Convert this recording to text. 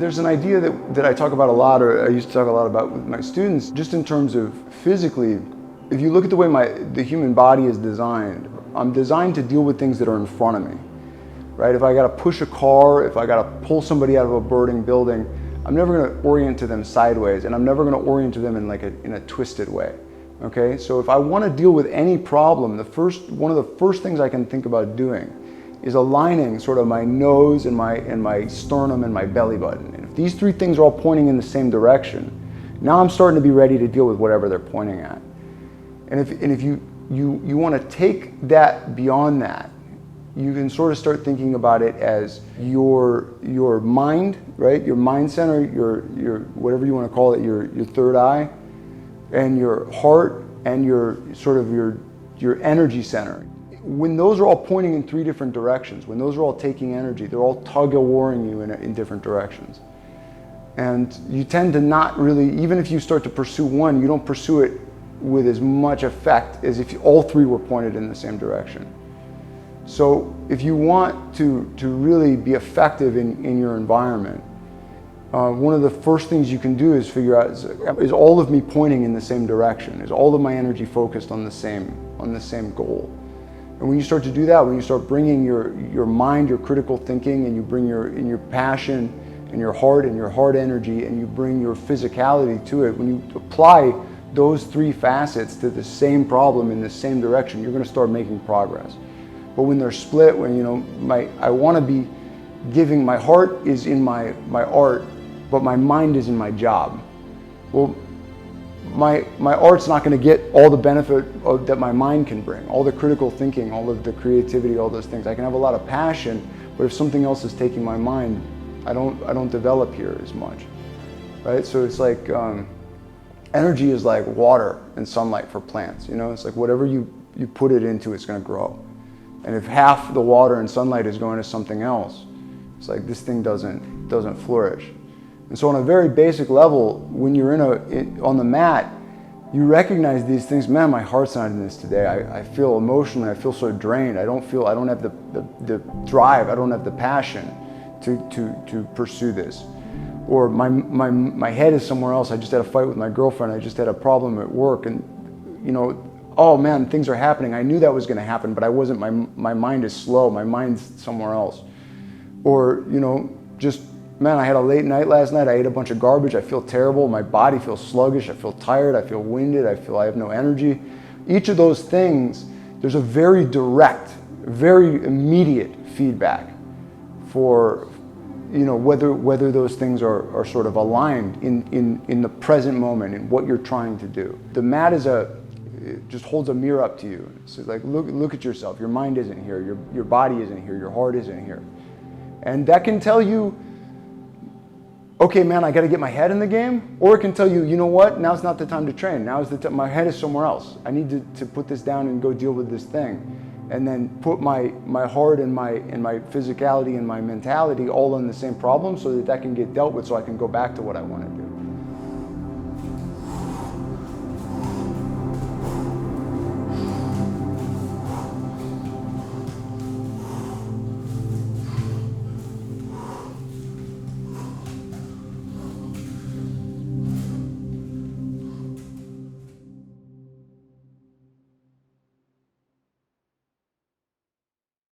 There's an idea that I talk about a lot, or I used to talk a lot about with my students, just in terms of physically. If you look at the way the human body is designed, I'm designed to deal with things that are in front of me, right? If I gotta push a car, if I gotta pull somebody out of a burning building, I'm never gonna orient to them sideways, and I'm never gonna orient to them in in a twisted way, okay? So if I wanna deal with any problem, one of the first things I can think about doing is aligning sort of my nose and my sternum and my belly button. And if these three things are all pointing in the same direction, now I'm starting to be ready to deal with whatever they're pointing at. And if you want to take that beyond that, you can sort of start thinking about it as your mind, right? Your mind center, your whatever you want to call it, your third eye, and your heart, and your energy center. When those are all pointing in three different directions, when those are all taking energy, they're all tug-of-warring you in different directions. And you tend to not really, even if you start to pursue one, you don't pursue it with as much effect as if all three were pointed in the same direction. So if you want to really be effective in your environment, one of the first things you can do is figure out, is all of me pointing in the same direction? Is all of my energy focused on the same goal? And when you start to do that, when you start bringing your mind, your critical thinking, and you bring your passion and your heart energy, and you bring your physicality to it, when you apply those three facets to the same problem in the same direction, you're going to start making progress. But when they're split, when I want to be giving, my heart is in my art, but my mind is in my job. Well, my art's not going to get all the benefit that my mind can bring, all the critical thinking, all of the creativity, all those things. I can have a lot of passion, but if something else is taking my mind, I don't develop here as much, right? So it's like energy is like water and sunlight for plants. It's like whatever you put it into, it's going to grow. And if half the water and sunlight is going to something else, it's like this thing doesn't flourish. And so on a very basic level, when you're on the mat, you recognize these things. Man, my heart's not in this today. I feel emotionally, I feel so drained. I don't have the drive. I don't have the passion to pursue this. Or my head is somewhere else. I just had a fight with my girlfriend. I just had a problem at work, and oh man, things are happening. I knew that was going to happen, but I wasn't. My mind is slow. My mind's somewhere else. Or just, man, I had a late night last night. I ate a bunch of garbage. I feel terrible. My body feels sluggish. I feel tired. I feel winded. I feel I have no energy. Each of those things, there's a very direct, very immediate feedback for whether those things are sort of aligned in the present moment in what you're trying to do. The mat it just holds a mirror up to you. So like, look at yourself. Your mind isn't here. Your body isn't here. Your heart isn't here. And that can tell you, okay, man, I got to get my head in the game. Or it can tell you, you know what? Now's not the time to train. Now is the time. My head is somewhere else. I need to put this down and go deal with this thing. And then put my heart and my physicality and my mentality all on the same problem, so that can get dealt with, so I can go back to what I want to do.